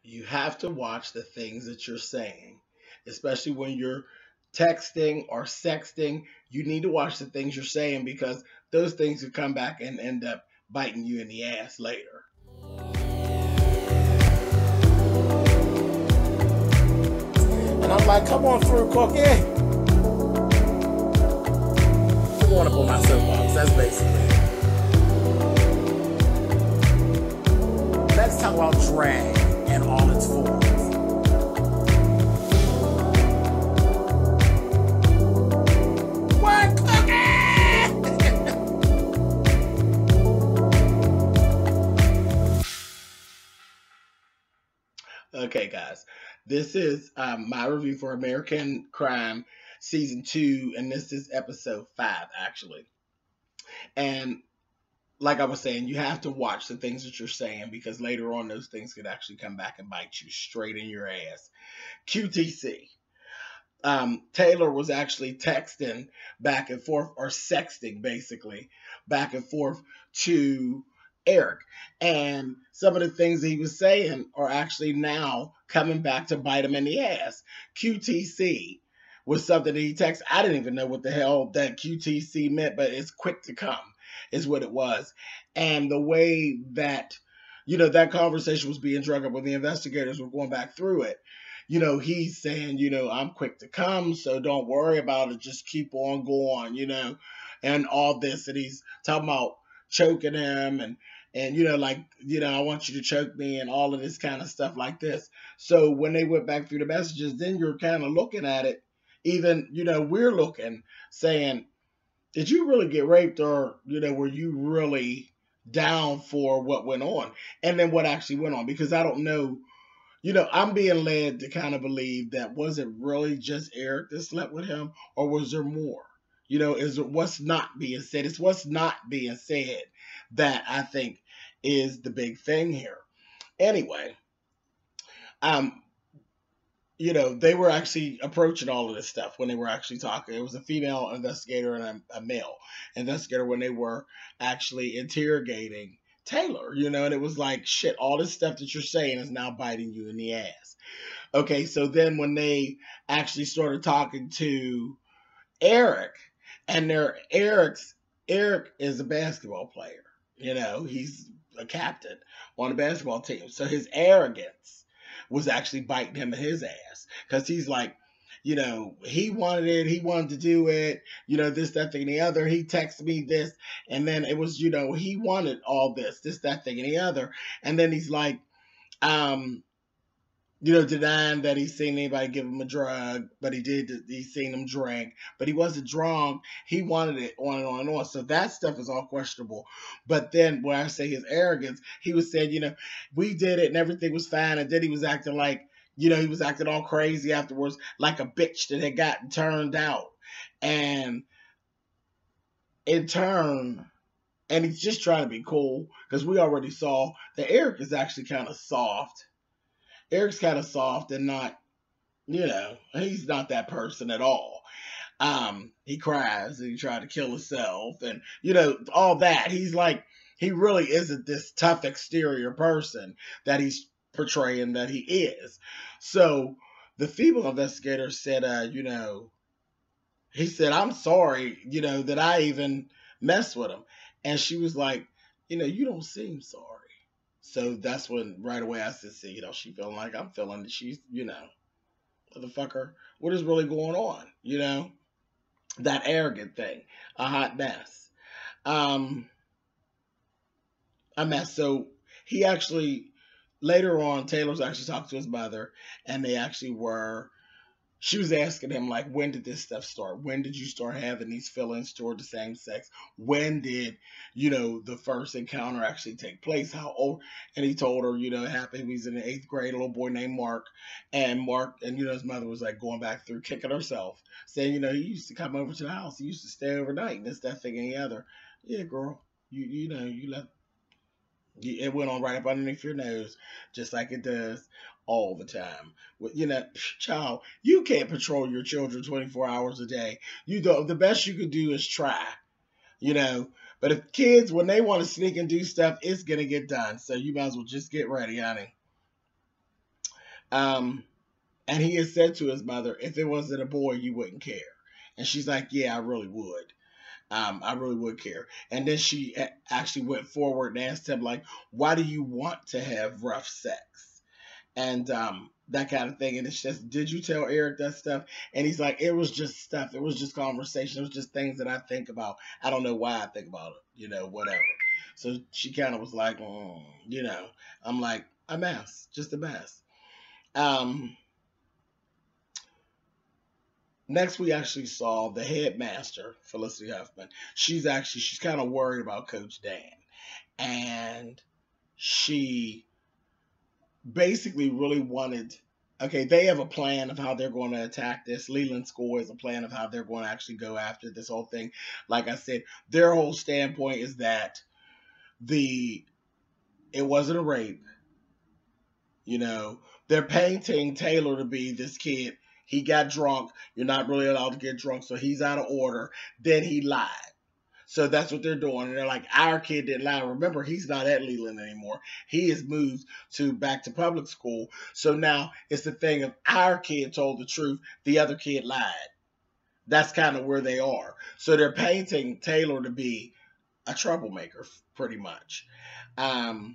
You have to watch the things that you're saying, especially when you're texting or sexting. You need to watch the things you're saying because those things will come back and end up biting you in the ass later. And I'm like, come on through, Cookie. I'm going up on my soapbox. That's basically it. Let's talk about drag and all its forms. What, Okay, guys, this is my review for American Crime Season 2, and this is Episode 5, actually. And like I was saying, you have to watch the things that you're saying because later on those things could actually come back and bite you straight in your ass. QTC. Taylor was actually texting back and forth, or sexting basically, back and forth to Eric. And some of the things that he was saying are actually now coming back to bite him in the ass. QTC was something that he texted. I didn't even know what the hell that QTC meant, but it's quick to come is what it was. And the way that, that conversation was being drug up when the investigators were going back through it, he's saying, I'm quick to come, so don't worry about it. Just keep on going, and all this. And he's talking about choking him and I want you to choke me and all of this kind of stuff like this. So when they went back through the messages, then you're kind of looking at it. Even, we're looking, saying, did you really get raped, or, were you really down for what went on? And then what actually went on? Because I don't know. I'm being led to kind of believe that was it really just Eric that slept with him, or was there more? Is it what's not being said? It's what's not being said that I think is the big thing here. Anyway, they were actually approaching all of this stuff when they were actually talking. It was a female investigator and a male investigator when they were actually interrogating Taylor, and it was like, shit, all this stuff that you're saying is now biting you in the ass. Okay, so then when they actually started talking to Eric, and Eric is a basketball player, he's a captain on a basketball team. So his arrogance was actually biting him in his ass because he's like, he wanted it. He wanted to do it, this, that, thing, and the other. He texted me this. And then it was, he wanted all this, that, thing, and the other. And then he's like, denying that he's seen anybody give him a drug, but he's seen him drink, but he wasn't drunk. He wanted it on and on and on. So that stuff is all questionable. But then when I say his arrogance, he was saying, we did it and everything was fine. And then he was acting like, he was acting all crazy afterwards, like a bitch that had gotten turned out. And in turn, and he's just trying to be cool because we already saw that Eric is actually kind of soft. Eric's kind of soft and not, he's not that person at all. He cries and he tried to kill himself and, all that. He's like, he really isn't this tough exterior person that he's portraying that he is. So the female investigator said, he said, I'm sorry, that I even messed with him. And she was like, you don't seem sorry. So that's when right away I said, see, she feeling like I'm feeling that she's, motherfucker, what is really going on? That arrogant thing, a hot mess. A mess. So he actually, later on, Taylor's actually talked to his mother, and she was asking him, like, when did this stuff start? When did you start having these feelings toward the same sex? When did, the first encounter actually take place? How old? And he told her, it happened. He was in the 8th grade, a little boy named Mark. And his mother was like going back through, kicking herself, saying, he used to come over to the house. He used to stay overnight, and this, that, thing, and the other. Yeah, girl, you let. It went on right up underneath your nose, just like it does all the time. Child, you can't control your children 24 hours a day. The best you could do is try, But if kids, when they want to sneak and do stuff, it's going to get done. So you might as well just get ready, honey. And he had said to his mother, if it wasn't a boy, you wouldn't care. And she's like, yeah, I really would. I really would care. And then she actually went forward and asked him, like, why do you want to have rough sex? And that kind of thing. And it's just, did you tell Eric that stuff? And he's like, it was just stuff. It was just conversation. It was just things that I think about. I don't know why I think about it, whatever. So she kind of was like, I'm like, a mess, just a mess. Next, we actually saw the headmaster, Felicity Huffman. She's kind of worried about Coach Dan. And she basically really wanted, they have a plan of how they're going to attack this. Leland School has a plan of how they're going to actually go after this whole thing. Like I said, their whole standpoint is that it wasn't a rape. They're painting Taylor to be this kid. He got drunk. You're not really allowed to get drunk, so he's out of order. Then he lied. So that's what they're doing. And they're like, our kid didn't lie. Remember, he's not at Leland anymore. He has moved back to public school. So now it's the thing of our kid told the truth. The other kid lied. That's kind of where they are. So they're painting Taylor to be a troublemaker, pretty much. And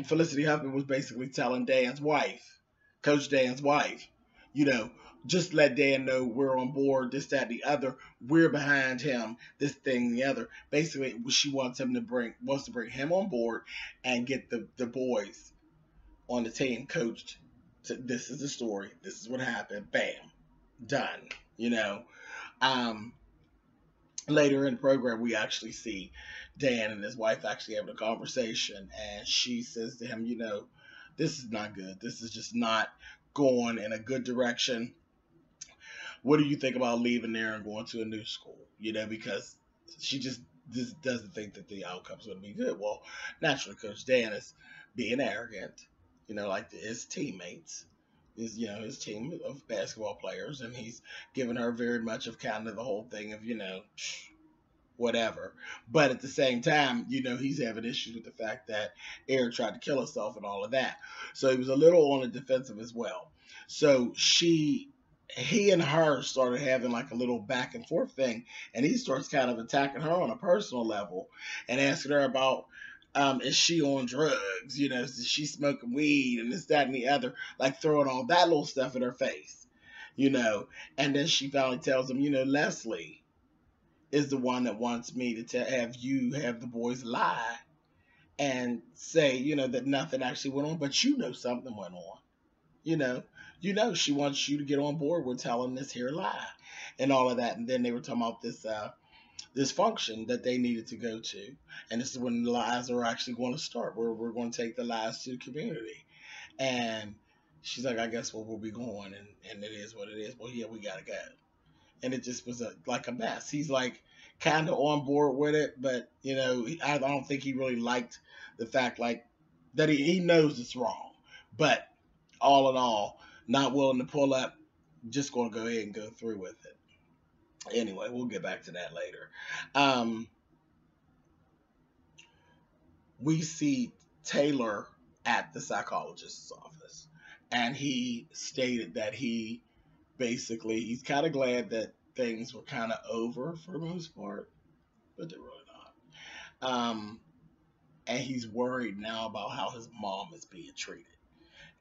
Felicity Huffman was basically telling Dan's wife, Coach Dan's wife, just let Dan know we're on board, this, that, the other. We're behind him, this thing, the other. Basically, she wants to bring him on board and get the boys on the team coached. This is the story. This is what happened. Bam. Done. Later in the program, we actually see Dan and his wife actually having a conversation, and she says to him, this is not good. This is just not going in a good direction. What do you think about leaving there and going to a new school? Because she just doesn't think that the outcome's going to be good. Well, naturally, Coach Dan is being arrogant, like his teammates, his team of basketball players, and he's giving her very much of kind of the whole thing of, whatever. But at the same time, he's having issues with the fact that Eric tried to kill herself and all of that. So he was a little on the defensive as well. So he and her started having like a little back and forth thing, and he starts kind of attacking her on a personal level and asking her about, is she on drugs? Is she smoking weed and this, that, and the other, like throwing all that little stuff in her face, and then she finally tells him, Leslie is the one that wants me to have the boys lie and say, that nothing actually went on, but something went on, she wants you to get on board with telling this here lie and all of that. And then they were talking about this function that they needed to go to. And this is when the lies are actually going to start, where we're going to take the lies to the community. And she's like, I guess we'll be going, and it is what it is. Well, yeah, we got to go. And it just was like a mess. He's like kind of on board with it, but, I don't think he really liked the fact like that he knows it's wrong. But all in all, not willing to pull up, just going to go ahead and go through with it. Anyway, we'll get back to that later. We see Taylor at the psychologist's office, and he stated that he's kind of glad that things were kind of over for the most part, but they're really not. And he's worried now about how his mom is being treated.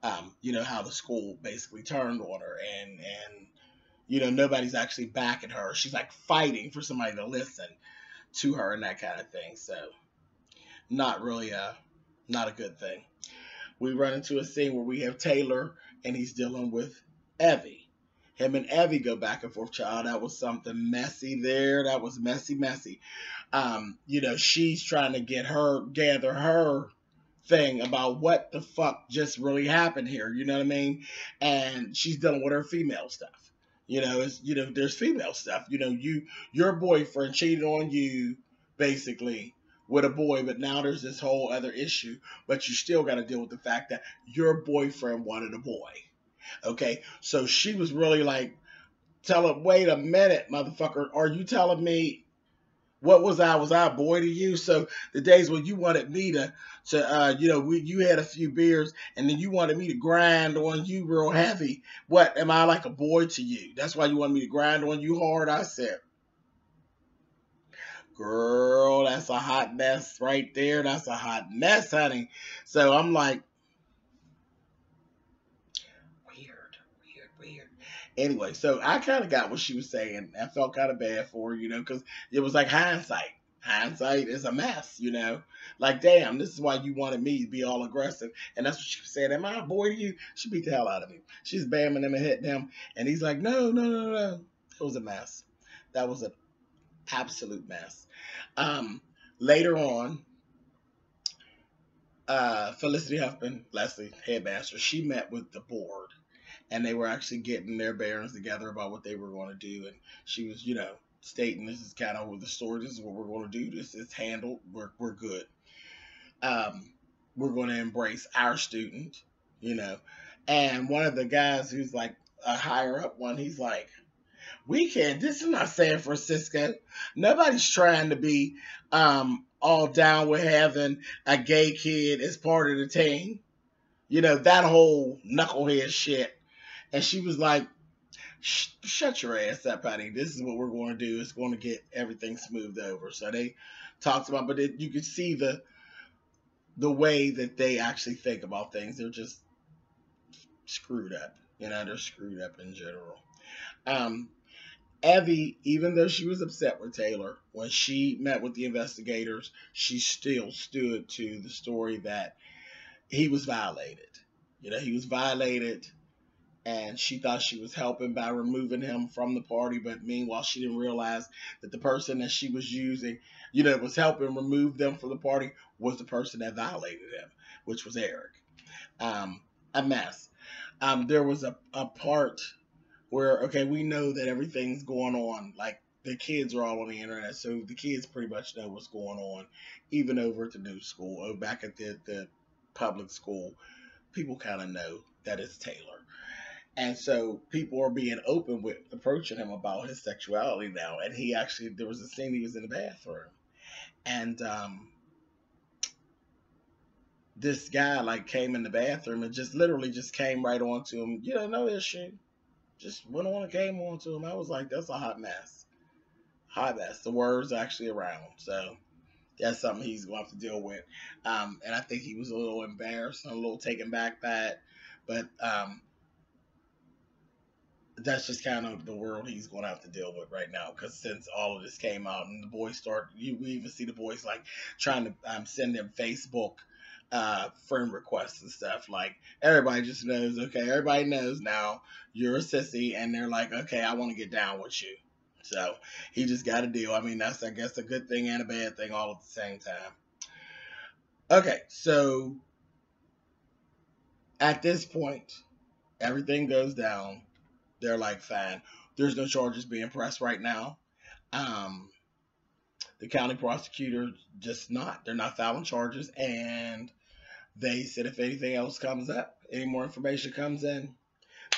How the school basically turned on her, and nobody's actually backing her. She's like fighting for somebody to listen to her and that kind of thing. So not really not a good thing. We run into a scene where we have Taylor and he's dealing with Evie. Him and Evie go back and forth, child. That was something messy there. That was messy. She's trying to gather her thing about what the fuck just really happened here. You know what I mean? And she's dealing with her female stuff. There's female stuff. Your boyfriend cheated on you basically with a boy, but now there's this whole other issue, but you still got to deal with the fact that your boyfriend wanted a boy. Okay. So she was really like, wait a minute, motherfucker. Are you telling me What was I? Was I a boy to you? So the days when you wanted me you had a few beers and then you wanted me to grind on you real heavy. What, am I like a boy to you? That's why you wanted me to grind on you hard? I said, girl, that's a hot mess right there. That's a hot mess, honey. So I'm like, weird. Anyway, so I kind of got what she was saying. I felt kind of bad for her, because it was like hindsight. Hindsight is a mess, Like, damn, this is why you wanted me to be all aggressive. And that's what she was saying. Am I a boy to you? She beat the hell out of me. She's bamming him and hitting him. And he's like, no, no, no, no. It was a mess. That was an absolute mess. Later on, Felicity Huffman, Leslie, headmaster, she met with the board. And they were actually getting their bearings together about what they were going to do. And she was, stating this is kind of the story. This is what we're going to do. This is handled. We're good. We're going to embrace our student, And one of the guys who's like a higher up one, he's like, we can't. This is not San Francisco. Nobody's trying to be all down with having a gay kid as part of the team. That whole knucklehead shit. And she was like, shut your ass up, honey. This is what we're going to do. It's going to get everything smoothed over. So they talked about, but you could see the way that they actually think about things. They're just screwed up. They're screwed up in general. Evie, even though she was upset with Taylor, when she met with the investigators, she still stood to the story that he was violated. He was violated. And she thought she was helping by removing him from the party. But meanwhile, she didn't realize that the person that she was using, was helping remove them from the party was the person that violated him, which was Eric. A mess. There was a part where, okay, we know that everything's going on. Like, the kids are all on the internet. So the kids pretty much know what's going on. Even over at the new school, or back at the public school, people kind of know that it's Taylor. And so people are being open with approaching him about his sexuality now. And there was a scene, he was in the bathroom. And this guy came in the bathroom and just literally just came right on to him. You don't know this shit. Just went on and came on to him. I was like, that's a hot mess. Hot mess. The word's actually around. So that's something he's going to have to deal with. And I think he was a little embarrassed and a little taken back by it. But that's just kind of the world he's going to have to deal with right now, because since all of this came out and the boys we even see the boys trying to send them Facebook friend requests and stuff. Like, everybody just knows, okay, everybody knows now you're a sissy, and they're like, okay, I want to get down with you. So he just got to deal. I mean, that's, I guess, a good thing and a bad thing all at the same time. Okay, so at this point, everything goes down. They're like, fine. There's no charges being pressed right now. The county prosecutor they're not filing charges. And they said if anything else comes up, any more information comes in,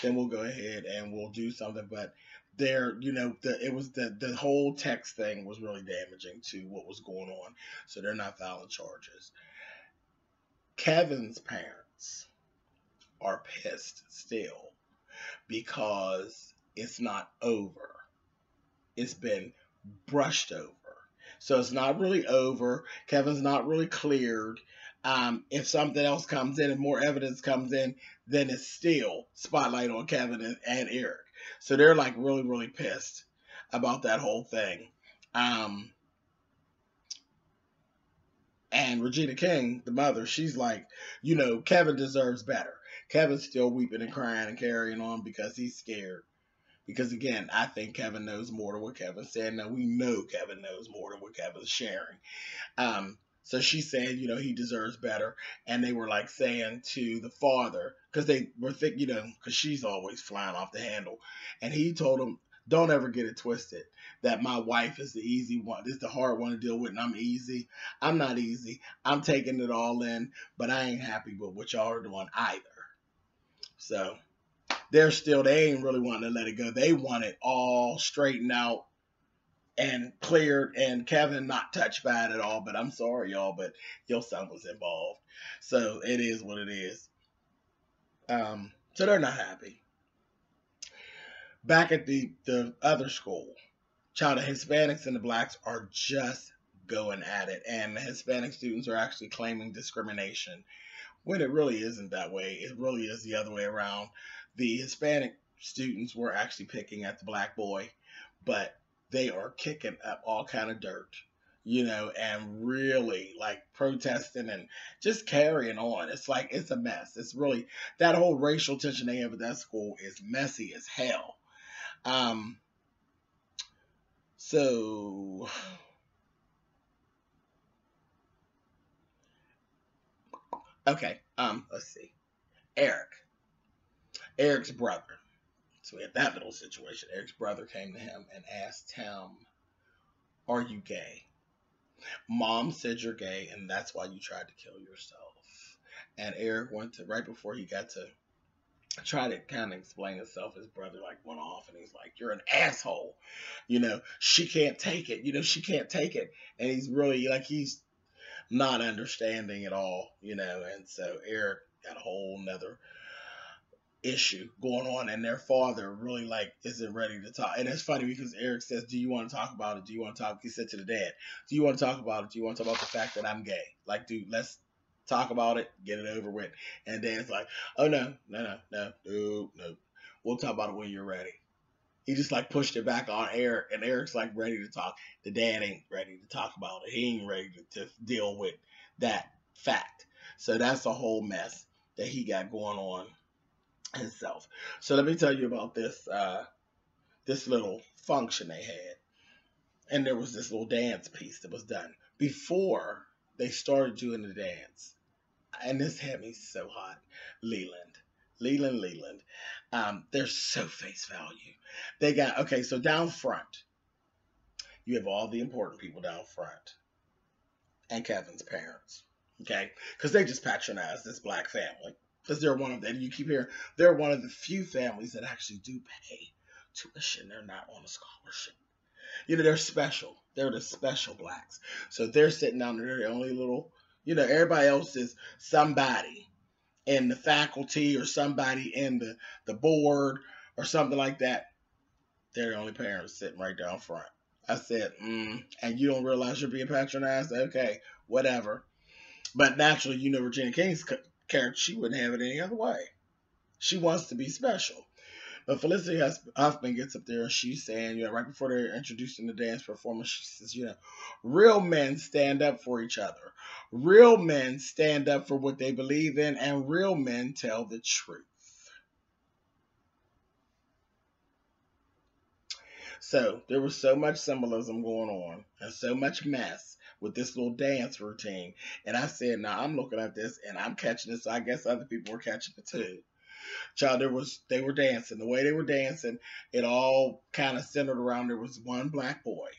then we'll go ahead and we'll do something. But the whole text thing was really damaging to what was going on. So they're not filing charges. Kevin's parents are pissed still, because it's not over. It's been brushed over. So it's not really over. Kevin's not really cleared. If something else comes in and more evidence comes in, then it's still spotlight on Kevin and Eric. So they're really, really pissed about that whole thing. And Regina King, the mother, she's like, Kevin deserves better. Kevin's still weeping and crying and carrying on because he's scared. Because, again, I think Kevin knows more than what Kevin's saying. Now, we know Kevin knows more than what Kevin's sharing. So she's saying, he deserves better. And they were, saying to the father, because they were thinking, because she's always flying off the handle. And he told him, don't ever get it twisted that my wife is the easy one. This is the hard one to deal with, and I'm easy. I'm not easy. I'm taking it all in, but I ain't happy with what y'all are doing either. So they ain't really wanting to let it go. They want it all straightened out and cleared, and Kevin not touched by it at all. But I'm sorry, y'all, but your son was involved. So it is what it is. So they're not happy. Back at the other school, child, the Hispanics and the blacks are just going at it. And the Hispanic students are actually claiming discrimination when it really isn't that way. It really is the other way around. The Hispanic students were actually picking at the black boy, but they are kicking up all kind of dirt, and really like protesting and just carrying on. It's like, it's a mess. It's really, that whole racial tension they have at that school is messy as hell. So okay, let's see. Eric's brother. So we had that little situation. Eric's brother came to him and asked him, "Are you gay?" Mom said you're gay, and that's why you tried to kill yourself. And Eric went to, right before he got to try to kind of explain himself, his brother like went off, and he's like, "You're an asshole. She can't take it. She can't take it." And he's really like, he's not understanding at all, and so Eric got a whole nother issue going on, and their father really like isn't ready to talk. And it's funny because Eric says, "Do you want to talk about it? Do you want to talk?" He said to the dad, "Do you want to talk about it? Do you want to talk about the fact that I'm gay? Like, dude, let's talk about it, get it over with." And Dan's like, "Oh no. We'll talk about it when you're ready." He just like pushed it back on Eric, and Eric's like ready to talk. The dad ain't ready to talk about it. He ain't ready to deal with that fact. So that's a whole mess that he got going on himself. So let me tell you about this little function they had. And there was this little dance piece that was done before they started doing the dance. And this had me so hot. Leland. They're so face value. They got, okay, so down front, you have all the important people down front and Kevin's parents, okay? Because they just patronize this black family. Because they're one of them, you keep hearing, they're one of the few families that actually do pay tuition. They're not on a scholarship. They're special. They're the special blacks. So they're sitting down there, they're the only little, everybody else is somebody in the faculty or somebody in the board or something like that. They're the only parents sitting right down front. I said, and you don't realize you're being patronized? Okay, whatever. But naturally, Regina King's character, she wouldn't have it any other way. She wants to be special. But Felicity Huffman gets up there and she's saying, right before they're introducing the dance performance, she says, real men stand up for each other. Real men stand up for what they believe in, and real men tell the truth. So there was so much symbolism going on and so much mess with this little dance routine. And I said, now I'm looking at this and I'm catching it, so I guess other people were catching it too. Child, they were dancing. The way they were dancing, it all kind of centered around, there was one black boy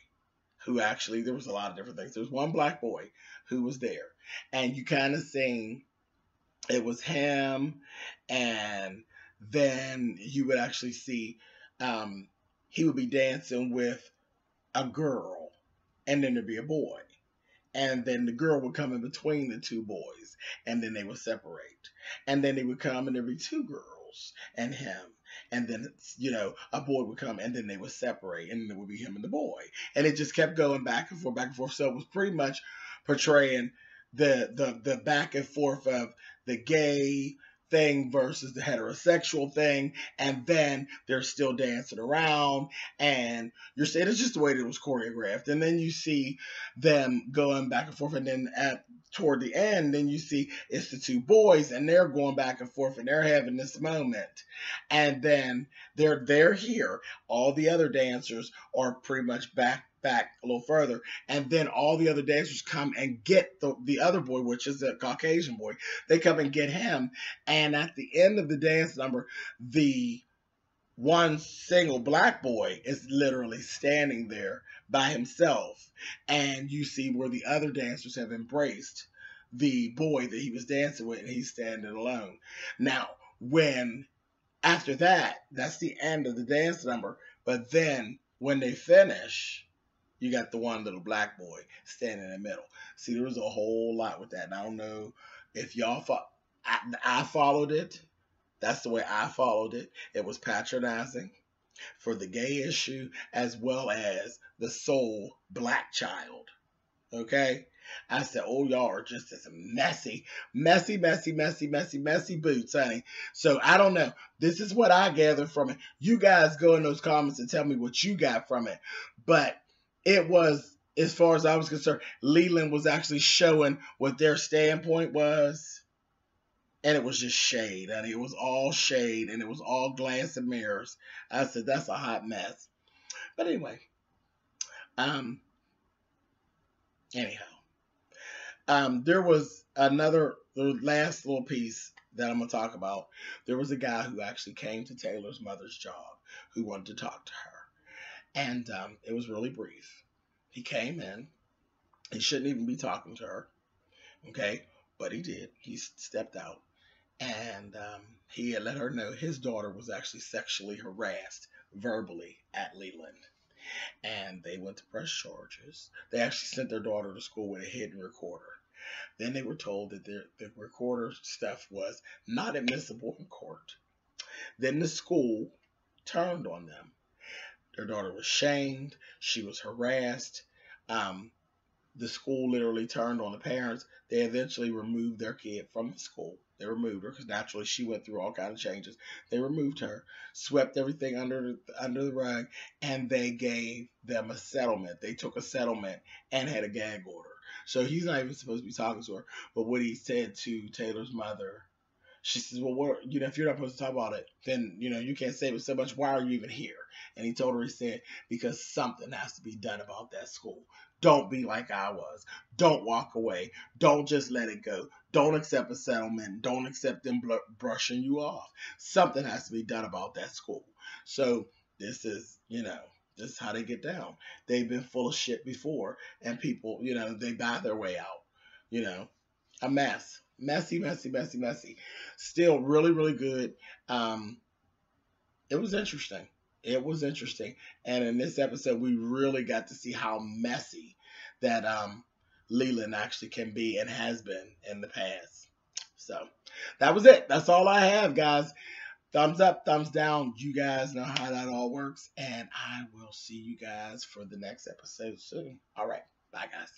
who actually, there was a lot of different things. There was one black boy who was there. And you kind of sing, it was him, and then you would actually see, he would be dancing with a girl, and then there'd be a boy. And then the girl would come in between the two boys, and then they would separate. And then they would come, and there'd be two girls and him. And then, a boy would come, and then they would separate, and it would be him and the boy. And it just kept going back and forth. So it was pretty much portraying the back and forth of the gay thing versus the heterosexual thing, and then they're still dancing around, and you're saying it's just the way that it was choreographed. And then you see them going back and forth, and then toward the end, then you see it's the two boys, and they're going back and forth, and they're having this moment. And then they're here. All the other dancers are pretty much back a little further, and then all the other dancers come and get the other boy, which is a Caucasian boy. They come and get him, and at the end of the dance number, the one single black boy is literally standing there by himself, and you see where the other dancers have embraced the boy that he was dancing with, and he's standing alone. Now, after that, that's the end of the dance number, but then when they finish, You got the one little black boy standing in the middle. See, there was a whole lot with that. And I don't know if y'all I followed it. That's the way I followed it. It was patronizing for the gay issue as well as the sole black child. Okay? I said, oh, y'all are just as messy boots, honey. So I don't know. This is what I gathered from it. You guys go in those comments and tell me what you got from it. But it was, as far as I was concerned, Leland was actually showing what their standpoint was. And it was just shade, honey. It was all shade, and it was all glass and mirrors. I said, that's a hot mess. But anyway, there was the last little piece that I'm going to talk about. There was a guy who actually came to Taylor's mother's job who wanted to talk to her. And it was really brief. He came in. He shouldn't even be talking to her. Okay? But he did. He stepped out. And he had let her know his daughter was actually sexually harassed verbally at Leland. And they went to press charges. They actually sent their daughter to school with a hidden recorder. Then they were told that the recorder stuff was not admissible in court. Then the school turned on them. Their daughter was shamed. She was harassed. The school literally turned on the parents. They eventually removed their kid from the school. They removed her because naturally she went through all kinds of changes. They removed her, swept everything under the rug, and they gave them a settlement. They took a settlement and had a gag order. So he's not even supposed to be talking to her. But what he said to Taylor's mother, she says, well, if you're not supposed to talk about it, then, you can't say it so much. Why are you even here? And he told her, he said, because something has to be done about that school. Don't be like I was. Don't walk away. Don't just let it go. Don't accept a settlement. Don't accept them brushing you off. Something has to be done about that school. So this is, this is how they get down. They've been full of shit before, and people, they buy their way out. A mess. Messy. Still really, really good. It was interesting. It was interesting. And in this episode, we really got to see how messy that Leland actually can be and has been in the past. So that was it. That's all I have, guys. Thumbs up, thumbs down. You guys know how that all works. And I will see you guys for the next episode soon. All right. Bye, guys.